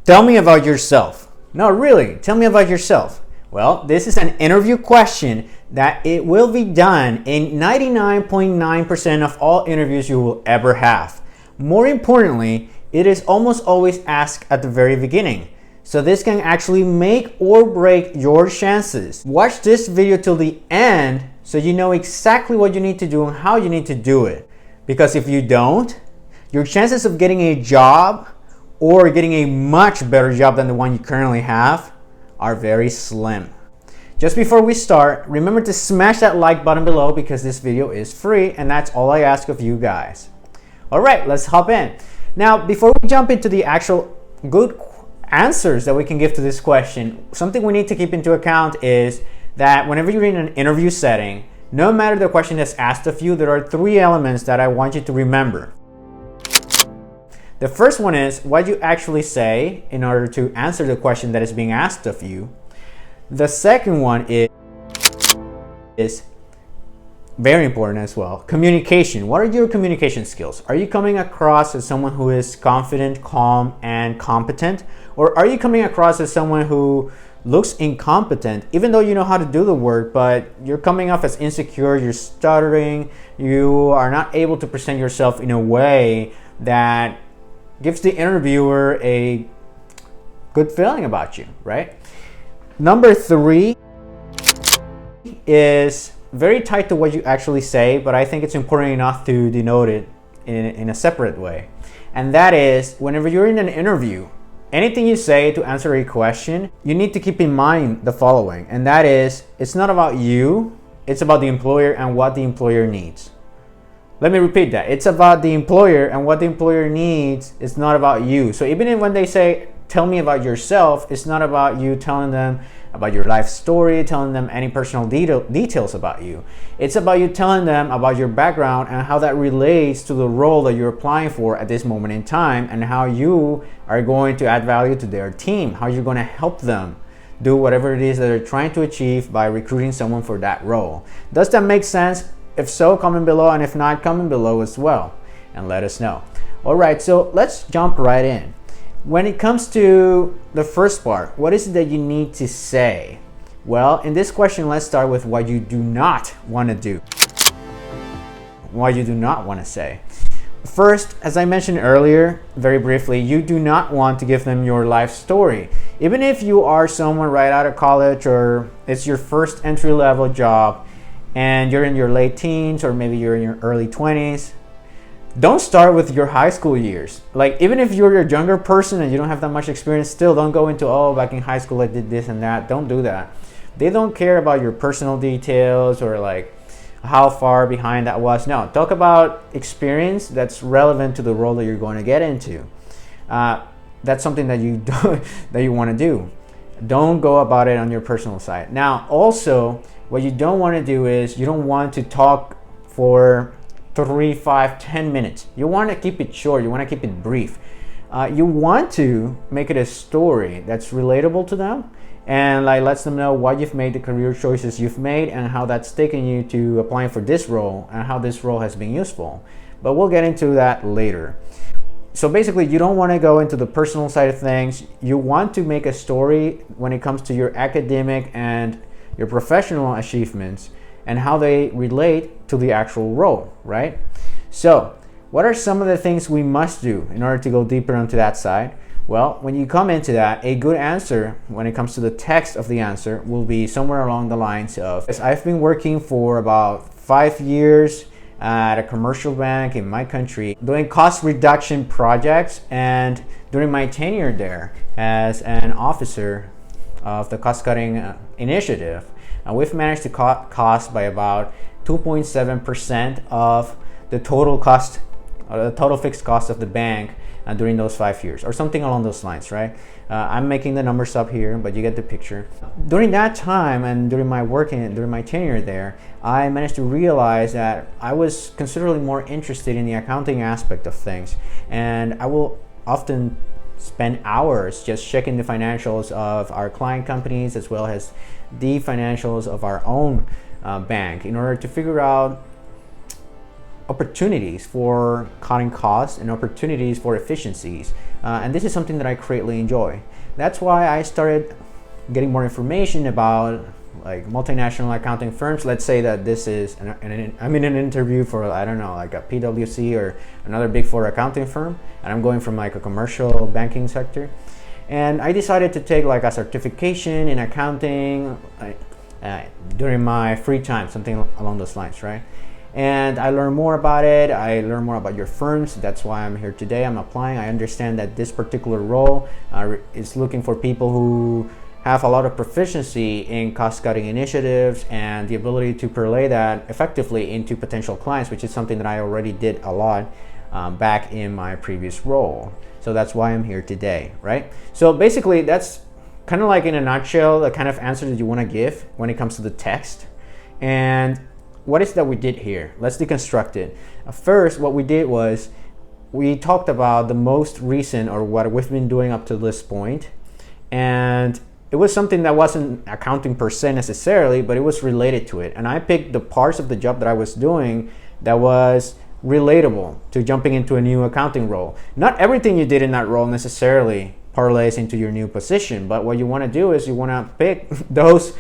Tell me about yourself. No, really, tell me about yourself. Well, this is an interview question that it will be done in 99.9% of all interviews you will ever have. More importantly, it is almost always asked at the very beginning. So this can actually make or break your chances. Watch this video till the end so you know exactly what you need to do and how you need to do it. Because if you don't, your chances of getting a job or getting a much better job than the one you currently have are very slim. Just before we start, remember to smash that like button below because this video is free and that's all I ask of you guys. All right, let's hop in. Now, before we jump into the actual good answers that we can give to this question, something we need to keep into account is that whenever you're in an interview setting, no matter the question that's asked of you, there are three elements that I want you to remember. The first one is what you actually say in order to answer the question that is being asked of you. The second one is very important as well. Communication. What are your communication skills? Are you coming across as someone who is confident, calm, and competent? Or are you coming across as someone who looks incompetent, even though you know how to do the work, but you're coming off as insecure, you're stuttering, you are not able to present yourself in a way that gives the interviewer a good feeling about you, right? Number three is very tied to what you actually say, but I think it's important enough to denote it in a separate way. And that is, whenever you're in an interview, anything you say to answer a question, you need to keep in mind the following, and that is, it's not about you, it's about the employer and what the employer needs. Let me repeat that. It's about the employer and what the employer needs. It's not about you. So even when they say, tell me about yourself, it's not about you telling them about your life story, telling them any personal details about you. It's about you telling them about your background and how that relates to the role that you're applying for at this moment in time and how you are going to add value to their team, how you're going to help them do whatever it is that they're trying to achieve by recruiting someone for that role. Does that make sense? If so, comment below, and if not, comment below as well and let us know. All right, so let's jump right in. When it comes to the first part, what is it that you need to say? Well, in this question, let's start with what you do not want to do. What you do not want to say. First, as I mentioned earlier, very briefly, you do not want to give them your life story. Even if you are someone right out of college or it's your first entry-level job, and you're in your late teens or maybe you're in your early 20s, don't start with your high school years. Like, even if you're a younger person and you don't have that much experience, still don't go into, oh, back in high school I did this and that. Don't do that. They don't care about your personal details or like how far behind that was. No, talk about experience that's relevant to the role that you're going to get into. That's something that you do, that you want to do. Don't go about it on your personal side. Now, also, what you don't want to do is you don't want to talk for 3, 5, 10 minutes. You want to keep it short. You want to keep it brief. You want to make it a story that's relatable to them and like lets them know why you've made the career choices you've made and how that's taken you to applying for this role and how this role has been useful. But we'll get into that later. So basically, you don't want to go into the personal side of things. You want to make a story when it comes to your academic and your professional achievements and how they relate to the actual role, right? So what are some of the things we must do in order to go deeper onto that side? Well, when you come into that, a good answer when it comes to the text of the answer will be somewhere along the lines of, I've been working for about 5 years at a commercial bank in my country doing cost reduction projects, and during my tenure there as an officer of the cost-cutting initiative, we've managed to cut costs by about 2.7% of the total cost, the total fixed cost of the bank during those 5 years, or something along those lines, right? I'm making the numbers up here, but you get the picture. During that time and during my during my tenure there, I managed to realize that I was considerably more interested in the accounting aspect of things, and I will often spend hours just checking the financials of our client companies as well as the financials of our own bank in order to figure out opportunities for cutting costs and opportunities for efficiencies. And this is something that I greatly enjoy. That's why I started getting more information about like multinational accounting firms. Let's say that this is I'm in an interview for, I don't know, like a PwC or another big four accounting firm, and I'm going from like a commercial banking sector, and I decided to take like a certification in accounting during my free time, something along those lines, right? And I learned more about it. I learned more about your firms. That's why I'm here today. I'm applying. I understand that this particular role is looking for people who have a lot of proficiency in cost-cutting initiatives and the ability to parlay that effectively into potential clients, which is something that I already did a lot back in my previous role. So that's why I'm here today, right? So basically, that's kind of like in a nutshell the kind of answer that you want to give when it comes to the text. And what is that we did here? Let's deconstruct it. First, what we did was we talked about the most recent, or what we've been doing up to this point, and it was something that wasn't accounting per se necessarily, but it was related to it. And I picked the parts of the job that I was doing that was relatable to jumping into a new accounting role. Not everything you did in that role necessarily parlays into your new position, but what you want to do is you want to pick those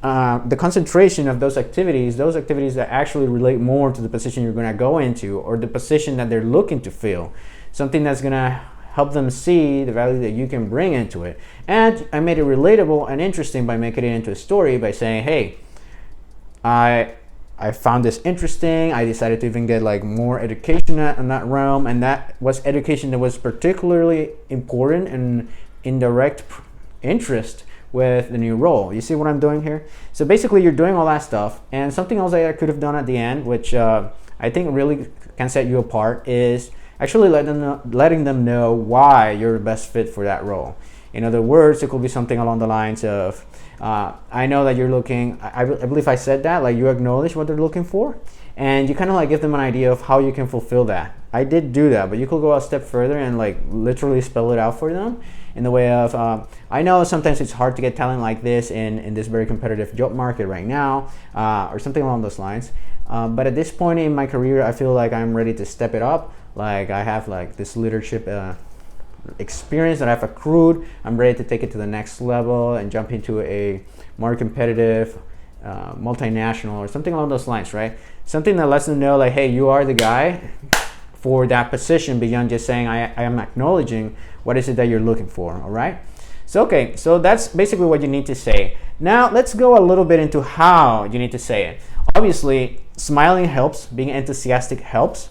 the concentration of those activities that actually relate more to the position you're going to go into, or the position that they're looking to fill, something that's going to help them see the value that you can bring into it. And I made it relatable and interesting by making it into a story, by saying, hey, I found this interesting. I decided to even get like more education in that realm, and that was education that was particularly important and in direct interest with the new role. You see what I'm doing here? So basically you're doing all that stuff, and something else that I could have done at the end, which I think really can set you apart, is actually letting them know why you're the best fit for that role. In other words, it could be something along the lines of, I know that you're looking, I believe I said that, like you acknowledge what they're looking for, and you kind of like give them an idea of how you can fulfill that. I did do that, but you could go a step further and like literally spell it out for them in the way of, I know sometimes it's hard to get talent like this in this very competitive job market right now, or something along those lines. But at this point in my career, I feel like I'm ready to step it up. Like I have like this leadership experience that I've accrued. I'm ready to take it to the next level and jump into a more competitive multinational or something along those lines, right? Something that lets them know like, hey, you are the guy for that position, beyond just saying I am acknowledging what is it that you're looking for. All right, so okay, so that's basically what you need to say. Now let's go a little bit into how you need to say it. Obviously, smiling helps, being enthusiastic helps,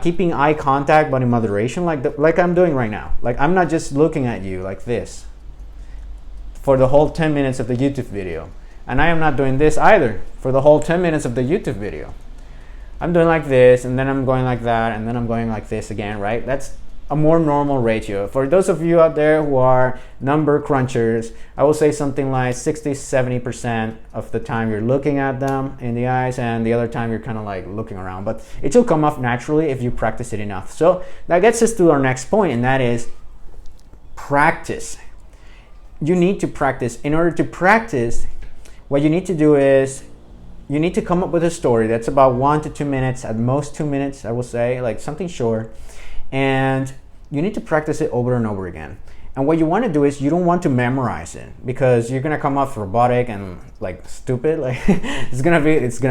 keeping eye contact but in moderation, like I'm doing right now. Like I'm not just looking at you like this for the whole 10 minutes of the YouTube video, and I am not doing this either for the whole 10 minutes of the YouTube video. I'm doing like this, and then I'm going like that, and then I'm going like this again, right? That's a more normal ratio. For those of you out there who are number crunchers, I will say something like 60-70% of the time you're looking at them in the eyes, and the other time you're kind of like looking around. But it will come off naturally if you practice it enough. So that gets us to our next point, and that is practice. You need to practice. In order to practice, what you need to do is you need to come up with a story that's about 1 to 2 minutes, at most 2 minutes, I will say, like something short. And you need to practice it over and over again. And what you want to do is you don't want to memorize it, because you're gonna come off robotic and like stupid. Like it's gonna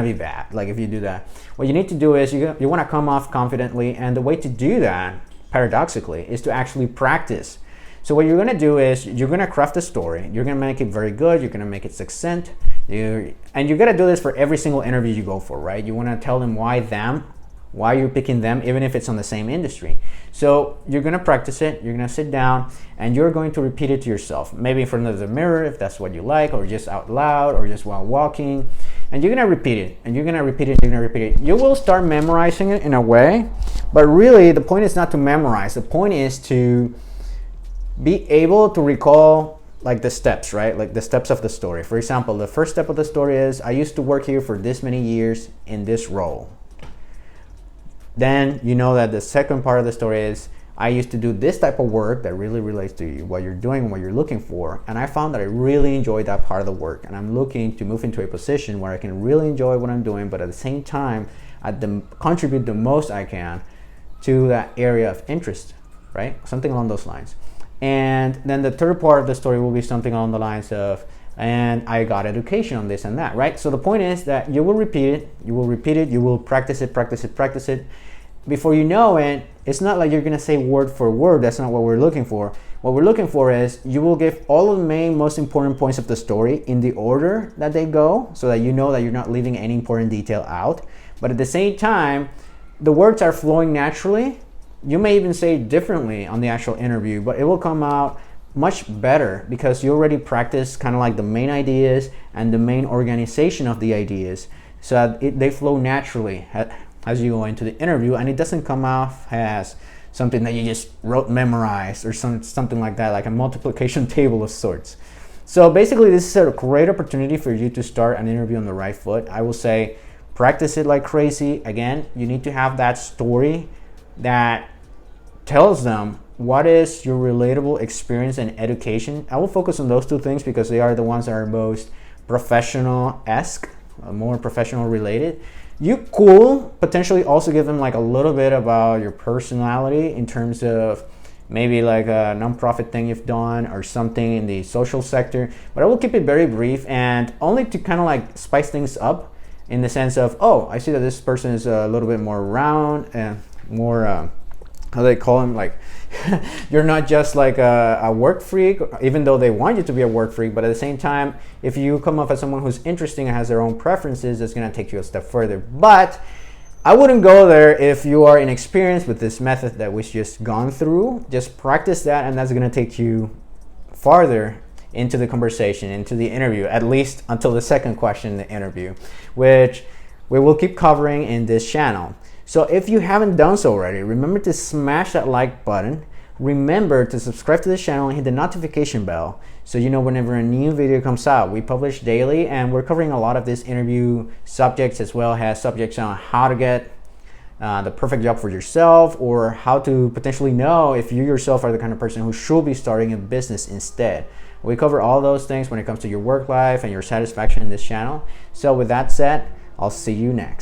be bad. Like if you do that, what you need to do is you want to come off confidently, and the way to do that, paradoxically, is to actually practice. So what you're gonna do is you're gonna craft a story. You're gonna make it very good. You're gonna make it succinct. And you gotta do this for every single interview you go for, right? You want to tell them why you're picking them, even if it's on the same industry. So you're gonna practice it, you're gonna sit down, and you're going to repeat it to yourself, maybe in front of the mirror if that's what you like, or just out loud, or just while walking. And you're gonna repeat it, and you're gonna repeat it, and you're gonna repeat it. You will start memorizing it in a way, but really the point is not to memorize. The point is to be able to recall like the steps, right? Like the steps of the story. For example, the first step of the story is, I used to work here for this many years in this role. Then you know that the second part of the story is, I used to do this type of work that really relates to you, what you're doing, what you're looking for. And I found that I really enjoyed that part of the work. And I'm looking to move into a position where I can really enjoy what I'm doing, but at the same time, contribute the most I can to that area of interest, right? Something along those lines. And then the third part of the story will be something along the lines of, and I got education on this and that, right? So the point is that you will repeat it, you will practice it. Before you know it, it's not like you're gonna say word for word. That's not what we're looking for. What we're looking for is you will give all of the main, most important points of the story in the order that they go, so that you know that you're not leaving any important detail out. But at the same time, the words are flowing naturally. You may even say it differently on the actual interview, but it will come out much better because you already practiced kind of like the main ideas and the main organization of the ideas, so that they flow naturally as you go into the interview, and it doesn't come off as something that you just memorized or something like that, like a multiplication table of sorts. So basically, this is a great opportunity for you to start an interview on the right foot. I will say practice it like crazy. Again, you need to have that story that tells them what is your relatable experience and education. I will focus on those two things because they are the ones that are most professional-esque, more professional related. You could potentially also give them like a little bit about your personality in terms of maybe like a nonprofit thing you've done or something in the social sector, but I will keep it very brief and only to kind of like spice things up in the sense of, oh, I see that this person is a little bit more round and more how do they call them, like you're not just like a work freak, even though they want you to be a work freak, but at the same time, if you come off as someone who's interesting and has their own preferences, that's going to take you a step further. But I wouldn't go there if you are inexperienced with this method that we've just gone through. Just practice that, and that's going to take you farther into the conversation, into the interview, at least until the second question in the interview, which we will keep covering in this channel. So if you haven't done so already, remember to smash that like button. Remember to subscribe to this channel and hit the notification bell so you know whenever a new video comes out. We publish daily, and we're covering a lot of these interview subjects as well as subjects on how to get the perfect job for yourself, or how to potentially know if you yourself are the kind of person who should be starting a business instead. We cover all those things when it comes to your work life and your satisfaction in this channel. So with that said, I'll see you next.